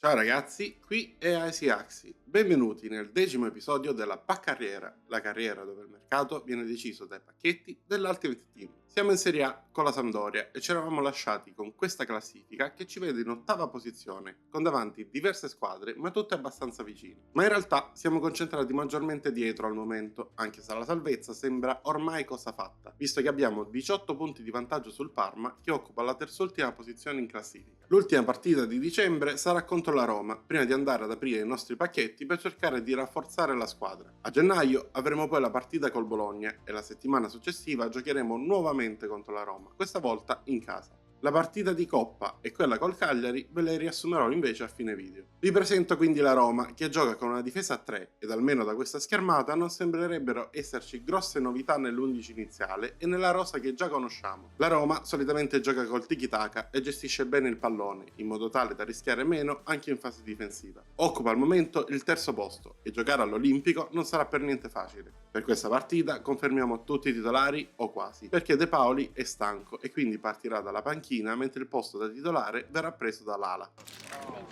Ciao ragazzi, qui è Easy Axi. Benvenuti nel 10° episodio della Paccarriera, la carriera dove il mercato viene deciso dai pacchetti dell'Ultimate Team. Siamo in Serie A con la Sampdoria e ci eravamo lasciati con questa classifica che ci vede in ottava posizione, con davanti diverse squadre ma tutte abbastanza vicine. Ma in realtà siamo concentrati maggiormente dietro al momento, anche se la salvezza sembra ormai cosa fatta, visto che abbiamo 18 punti di vantaggio sul Parma che occupa la terzultima posizione in classifica. L'ultima partita di dicembre sarà contro la Roma, prima di andare ad aprire i nostri pacchetti per cercare di rafforzare la squadra. A gennaio avremo poi la partita col Bologna e la settimana successiva giocheremo nuovamente contro la Roma, questa volta in casa. La partita di Coppa e quella col Cagliari ve le riassumerò invece a fine video. Vi presento quindi la Roma, che gioca con una difesa a 3 ed almeno da questa schermata non sembrerebbero esserci grosse novità nell'11 iniziale e nella rosa che già conosciamo. La Roma solitamente gioca col tiki-taka e gestisce bene il pallone, in modo tale da rischiare meno anche in fase difensiva. Occupa al momento il terzo posto e giocare all'Olimpico non sarà per niente facile. Per questa partita confermiamo tutti i titolari o quasi, perché De Paoli è stanco e quindi partirà dalla panchina mentre il posto da titolare verrà preso da Lala.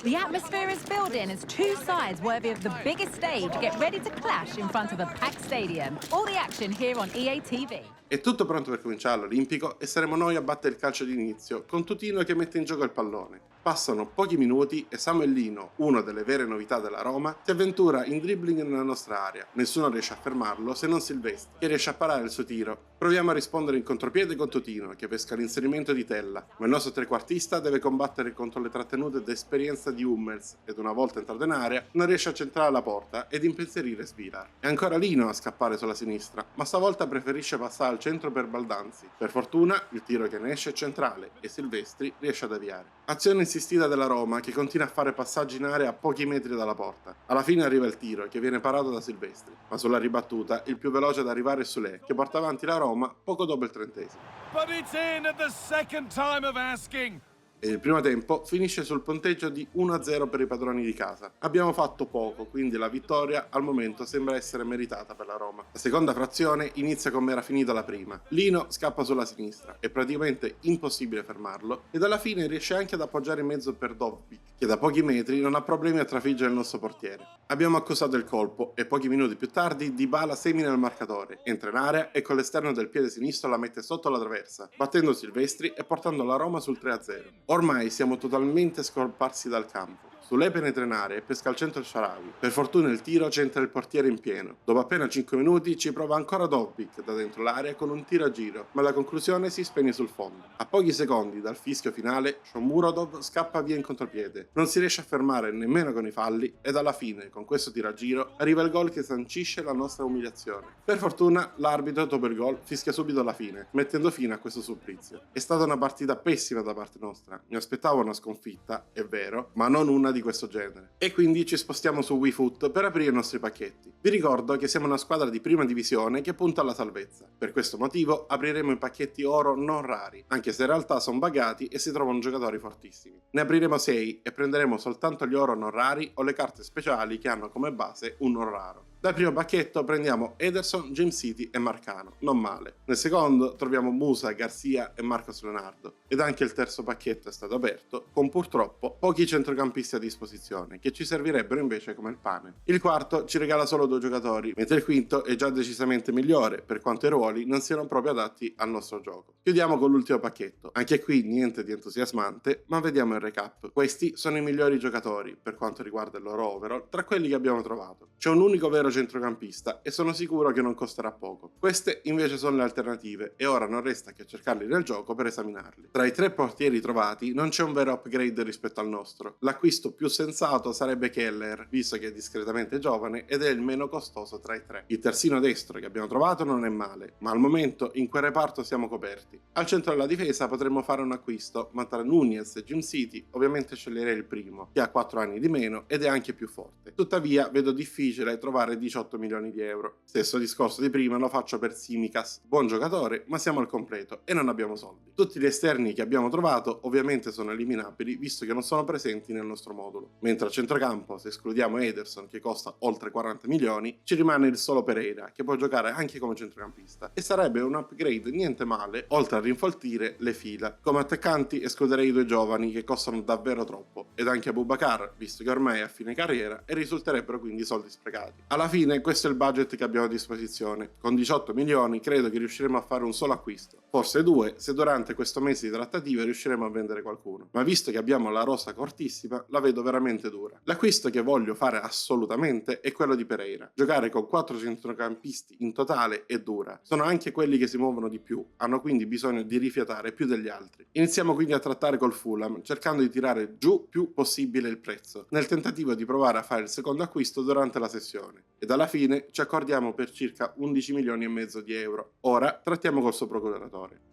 The atmosphere is building as two sides worthy of the biggest stage get ready to clash in front of a packed stadium. All the action here on EA TV. È tutto pronto per cominciare all'Olimpico e saremo noi a battere il calcio d'inizio, con Tutino che mette in gioco il pallone. Passano pochi minuti e Samuelino, una delle vere novità della Roma, si avventura in dribbling nella nostra area. Nessuno riesce a fermarlo se non Silvestri, che riesce a parare il suo tiro. Proviamo a rispondere in contropiede con Tutino, che pesca l'inserimento di Tella, ma il nostro trequartista deve combattere contro le trattenute d'esperienza di Hummels ed una volta entrato in area non riesce a centrare la porta ed impensierire Svilar. È ancora Lino a scappare sulla sinistra, ma stavolta preferisce passare al centro per Baldanzi. Per fortuna il tiro che ne esce è centrale e Silvestri riesce ad avviare. Azione insistita della Roma che continua a fare passaggi in area a pochi metri dalla porta. Alla fine arriva il tiro che viene parato da Silvestri, ma sulla ribattuta il più veloce ad arrivare è Soulé che porta avanti la Roma poco dopo il 30°. But it's in at the second time of asking. E il primo tempo finisce sul punteggio di 1-0 per i padroni di casa. Abbiamo fatto poco, quindi la vittoria al momento sembra essere meritata per la Roma. La seconda frazione inizia come era finita la prima. Lino scappa sulla sinistra, è praticamente impossibile fermarlo ed alla fine riesce anche ad appoggiare in mezzo per Dovbyk, che da pochi metri non ha problemi a trafiggere il nostro portiere. Abbiamo accusato il colpo e pochi minuti più tardi Dybala semina il marcatore, entra in area e con l'esterno del piede sinistro la mette sotto la traversa, battendo Silvestri e portando la Roma sul 3-0. Ormai siamo totalmente scomparsi dal campo. Soulé penetra in area e pesca al centro il Shaarawy. Per fortuna il tiro centra il portiere in pieno. Dopo appena 5 minuti ci prova ancora Dovbyk da dentro l'area con un tiro a giro, ma la conclusione si spegne sul fondo. A pochi secondi dal fischio finale, Shomurodov scappa via in contropiede. Non si riesce a fermare nemmeno con i falli ed alla fine, con questo tiro a giro, arriva il gol che sancisce la nostra umiliazione. Per fortuna l'arbitro dopo il gol fischia subito la fine, mettendo fine a questo supplizio. È stata una partita pessima da parte nostra. Mi aspettavo una sconfitta, è vero, ma non una di questo genere. E quindi ci spostiamo su WeFoot per aprire i nostri pacchetti. Vi ricordo che siamo una squadra di prima divisione che punta alla salvezza. Per questo motivo apriremo i pacchetti oro non rari, anche se in realtà sono bugati e si trovano giocatori fortissimi. Ne apriremo 6 e prenderemo soltanto gli oro non rari o le carte speciali che hanno come base un non raro. Dal primo pacchetto prendiamo Ederson, James City e Marcano, non male. Nel secondo troviamo Musa, Garcia e Marcos Leonardo. Ed anche il terzo pacchetto è stato aperto, con purtroppo pochi centrocampisti a disposizione, che ci servirebbero invece come il pane. Il quarto ci regala solo 2 giocatori, mentre il quinto è già decisamente migliore, per quanto i ruoli non siano proprio adatti al nostro gioco. Chiudiamo con l'ultimo pacchetto. Anche qui niente di entusiasmante, ma vediamo il recap. Questi sono i migliori giocatori, per quanto riguarda il loro overall, tra quelli che abbiamo trovato. C'è un unico vero centrocampista e sono sicuro che non costerà poco. Queste invece sono le alternative e ora non resta che cercarli nel gioco per esaminarli. Tra i 3 portieri trovati non c'è un vero upgrade rispetto al nostro. L'acquisto più sensato sarebbe Keller, visto che è discretamente giovane ed è il meno costoso tra i 3. Il terzino destro che abbiamo trovato non è male, ma al momento in quel reparto siamo coperti. Al centro della difesa potremmo fare un acquisto, ma tra Nunez e Jim City ovviamente sceglierei il primo, che ha 4 anni di meno ed è anche più forte. Tuttavia vedo difficile trovare vale 18 milioni di euro. Stesso discorso di prima lo faccio per Tsimikas, buon giocatore ma siamo al completo e non abbiamo soldi. Tutti gli esterni che abbiamo trovato ovviamente sono eliminabili visto che non sono presenti nel nostro modulo, mentre a centrocampo, se escludiamo Ederson che costa oltre 40 milioni, ci rimane il solo Pereira che può giocare anche come centrocampista e sarebbe un upgrade niente male oltre a rinfoltire le fila. Come attaccanti escluderei i due giovani che costano davvero troppo ed anche Aboubakar visto che ormai è a fine carriera e risulterebbero quindi soldi sprecati. Alla fine questo è il budget che abbiamo a disposizione, con 18 milioni credo che riusciremo a fare un solo acquisto, forse due se durante questo mese di trattative riusciremo a vendere qualcuno, ma visto che abbiamo la rosa cortissima la vedo veramente dura. L'acquisto che voglio fare assolutamente è quello di Pereira. Giocare con 4 centrocampisti in totale è dura, sono anche quelli che si muovono di più, hanno quindi bisogno di rifiatare più degli altri. Iniziamo quindi a trattare col Fulham cercando di tirare giù più possibile il prezzo, nel tentativo di provare a fare il secondo acquisto durante la sessione, ed alla fine ci accordiamo per circa 11 milioni e mezzo di euro. Ora trattiamo col suo procuratore.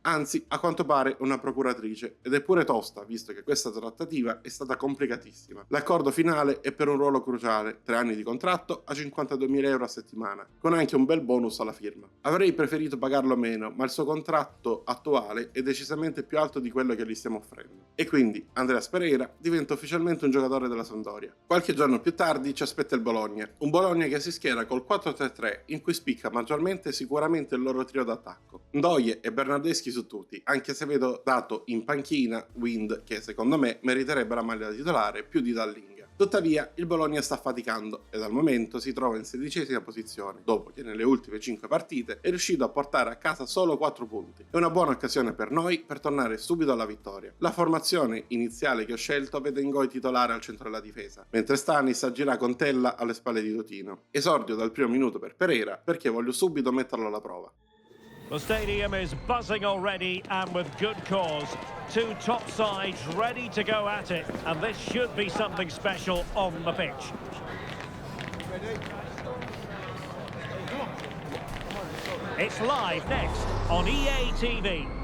Anzi, a quanto pare una procuratrice, ed è pure tosta, visto che questa trattativa è stata complicatissima. L'accordo finale è per un ruolo cruciale, 3 anni di contratto a 52.000 euro a settimana, con anche un bel bonus alla firma. Avrei preferito pagarlo meno, ma il suo contratto attuale è decisamente più alto di quello che gli stiamo offrendo. E quindi Andreas Pereira diventa ufficialmente un giocatore della Sampdoria. Qualche giorno più tardi ci aspetta il Bologna, un Bologna che si schiera col 4-3-3, in cui spicca maggiormente sicuramente il loro trio d'attacco. Ndoye e Bernardeschi su tutti, anche se vedo dato in panchina Wind che secondo me meriterebbe la maglia da titolare più di Dallinga. Tuttavia il Bologna sta faticando e al momento si trova in 16ª posizione, dopo che nelle ultime 5 partite è riuscito a portare a casa solo 4 punti. È una buona occasione per noi per tornare subito alla vittoria. La formazione iniziale che ho scelto vede Ngoi titolare al centro della difesa, mentre Stanis agirà con Tella alle spalle di Totino. Esordio dal primo minuto per Pereira perché voglio subito metterlo alla prova. The stadium is buzzing already, and with good cause. Two top sides ready to go at it, and this should be something special on the pitch. It's live next on EA TV.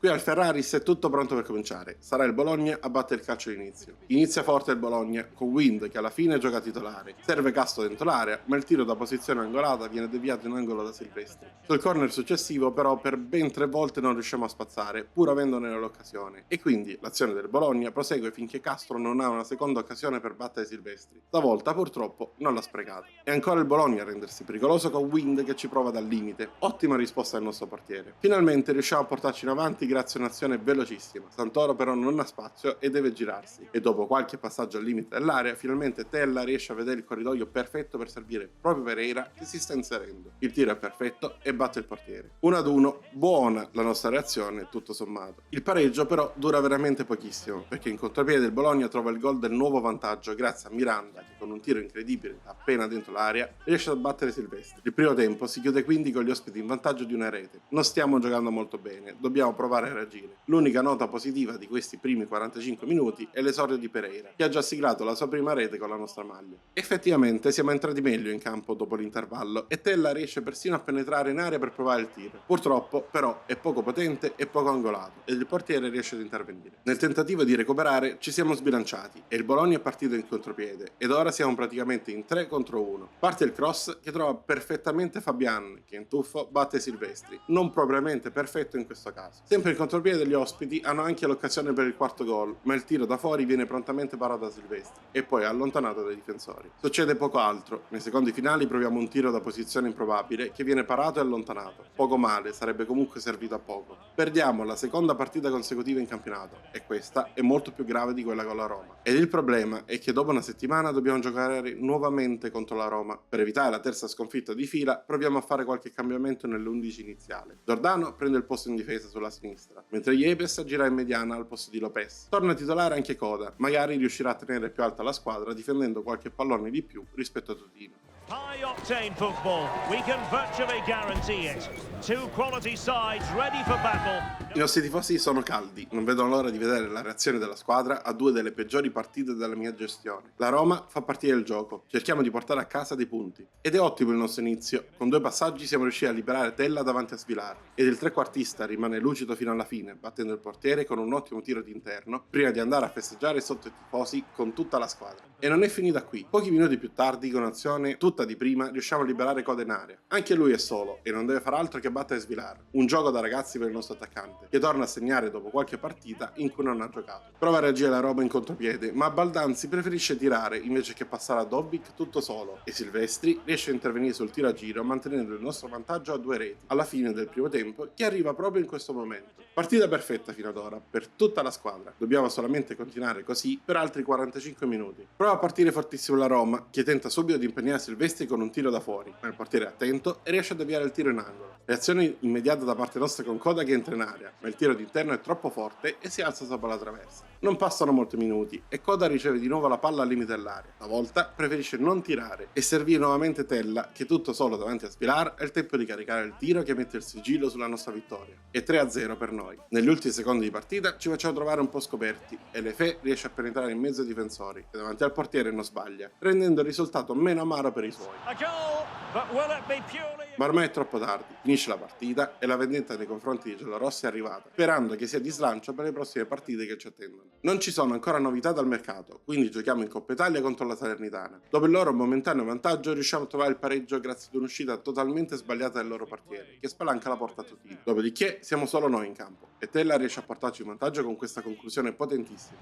Qui al Ferraris è tutto pronto per cominciare, sarà il Bologna a battere il calcio d'inizio. Inizia forte il Bologna, con Wind che alla fine gioca titolare. Serve Castro dentro l'area, ma il tiro da posizione angolata viene deviato in angolo da Silvestri. Sul corner successivo però per ben 3 volte non riusciamo a spazzare, pur avendone l'occasione. E quindi l'azione del Bologna prosegue finché Castro non ha una seconda occasione per battere Silvestri. Stavolta purtroppo non l'ha sprecata. È ancora il Bologna a rendersi pericoloso con Wind che ci prova dal limite. Ottima risposta del nostro portiere. Finalmente riusciamo a portarci in avanti grazie a un'azione velocissima. Santoro però non ha spazio e deve girarsi, e dopo qualche passaggio al limite dell'area finalmente Tella riesce a vedere il corridoio perfetto per servire proprio Pereira che si sta inserendo. Il tiro è perfetto e batte il portiere. 1-1, buona la nostra reazione tutto sommato. Il pareggio però dura veramente pochissimo perché in contropiede il Bologna trova il gol del nuovo vantaggio grazie a Miranda che con un tiro incredibile appena dentro l'area riesce a battere Silvestri. Il primo tempo si chiude quindi con gli ospiti in vantaggio di una rete. Non stiamo giocando molto bene, dobbiamo provare a reagire. L'unica nota positiva di questi primi 45 minuti è l'esordio di Pereira, che ha già siglato la sua prima rete con la nostra maglia. Effettivamente siamo entrati meglio in campo dopo l'intervallo e Tella riesce persino a penetrare in area per provare il tiro. Purtroppo, però, è poco potente e poco angolato ed il portiere riesce ad intervenire. Nel tentativo di recuperare ci siamo sbilanciati e il Bologna è partito in contropiede ed ora siamo praticamente in 3 contro 1. Parte il cross che trova perfettamente Fabian, che in tuffo batte Silvestri, non propriamente perfetto in questo caso. Sempre in contropiede degli ospiti hanno anche l'occasione per il quarto gol, ma il tiro da fuori viene prontamente parato da Silvestri e poi allontanato dai difensori. Succede poco altro, nei secondi finali proviamo un tiro da posizione improbabile che viene parato e allontanato. Poco male, sarebbe comunque servito a poco. Perdiamo la seconda partita consecutiva in campionato e questa è molto più grave di quella con la Roma. Ed il problema è che dopo una settimana dobbiamo giocare nuovamente contro la Roma. Per evitare la terza sconfitta di fila proviamo a fare qualche cambiamento nell'11 iniziale. Giordano prende il posto in difesa sulla sinistra, mentre Yepes gira in mediana al posto di Lopez. Torna titolare anche Coda, magari riuscirà a tenere più alta la squadra difendendo qualche pallone di più rispetto a Totino. High octane football, we can virtually guarantee it. Two quality sides ready for battle. I nostri tifosi sono caldi, non vedono l'ora di vedere la reazione della squadra a due delle peggiori partite della mia gestione. La Roma fa partire il gioco, cerchiamo di portare a casa dei punti. Ed è ottimo il nostro inizio, con 2 passaggi siamo riusciti a liberare Tella davanti a Svilar. Ed il trequartista rimane lucido fino alla fine, battendo il portiere con un ottimo tiro d'interno, prima di andare a festeggiare sotto i tifosi con tutta la squadra. E non è finita qui, pochi minuti più tardi, con un'azione tutta di prima, riusciamo a liberare Coda in area. Anche lui è solo, e non deve fare altro che battere Svilar. Un gioco da ragazzi per il nostro attaccante, che torna a segnare dopo qualche partita in cui non ha giocato. Prova a reagire la Roma in contropiede, ma Baldanzi preferisce tirare invece che passare a Dobbik tutto solo, e Silvestri riesce a intervenire sul tiro a giro mantenendo il nostro vantaggio a 2 reti, alla fine del primo tempo, che arriva proprio in questo momento. Partita perfetta fino ad ora, per tutta la squadra. Dobbiamo solamente continuare così per altri 45 minuti. Prova a partire fortissimo la Roma, che tenta subito di impegnare Silvestri con un tiro da fuori, ma il portiere è attento e riesce a deviare il tiro in angolo. Reazione immediata da parte nostra con Coda che entra in area, ma il tiro d'interno è troppo forte e si alza sopra la traversa. Non passano molti minuti e Coda riceve di nuovo la palla al limite dell'area. Stavolta preferisce non tirare e servire nuovamente Tella, che tutto solo davanti a Svilar ha il tempo di caricare il tiro che mette il sigillo sulla nostra vittoria. E 3-0 per noi. Negli ultimi secondi di partita ci facciamo trovare un po' scoperti e Lefebvre riesce a penetrare in mezzo ai difensori e davanti al portiere non sbaglia, rendendo il risultato meno amaro per i suoi. A goal, but will it be purely... Ma ormai è troppo tardi, finisce la partita e la vendetta nei confronti dei giallorossi è arrivata, sperando che sia di slancio per le prossime partite che ci attendono. Non ci sono ancora novità dal mercato, quindi giochiamo in Coppa Italia contro la Salernitana. Dopo il loro momentaneo vantaggio riusciamo a trovare il pareggio grazie ad un'uscita totalmente sbagliata del loro portiere, che spalanca la porta a Totino. Dopodiché siamo solo noi in campo e Tella riesce a portarci in vantaggio con questa conclusione potentissima.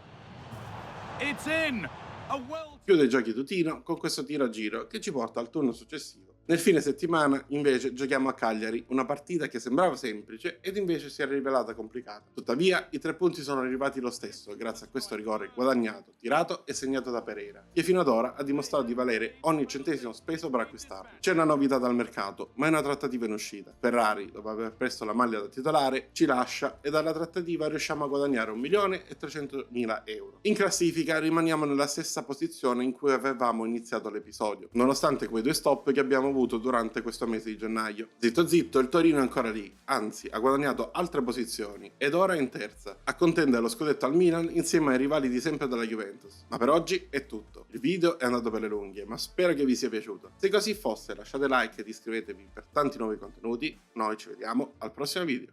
It's in! A well... Chiude i giochi Tutino con questo tiro a giro che ci porta al turno successivo. Nel fine settimana invece giochiamo a Cagliari, una partita che sembrava semplice ed invece si è rivelata complicata. Tuttavia i 3 punti sono arrivati lo stesso grazie a questo rigore guadagnato, tirato e segnato da Pereira, che fino ad ora ha dimostrato di valere ogni centesimo speso per acquistarlo. C'è una novità dal mercato, ma è una trattativa in uscita. Ferrari, dopo aver preso la maglia da titolare, ci lascia e dalla trattativa riusciamo a guadagnare 1.300.000 euro. In classifica rimaniamo nella stessa posizione in cui avevamo iniziato l'episodio, nonostante quei 2 stop che abbiamo avuto durante questo mese di gennaio. Zitto zitto, il Torino è ancora lì, anzi ha guadagnato altre posizioni ed ora è in terza, a contendere lo scudetto al Milan insieme ai rivali di sempre della Juventus. Ma per oggi è tutto, il video è andato per le lunghe, ma spero che vi sia piaciuto. Se così fosse lasciate like ed iscrivetevi per tanti nuovi contenuti, noi ci vediamo al prossimo video.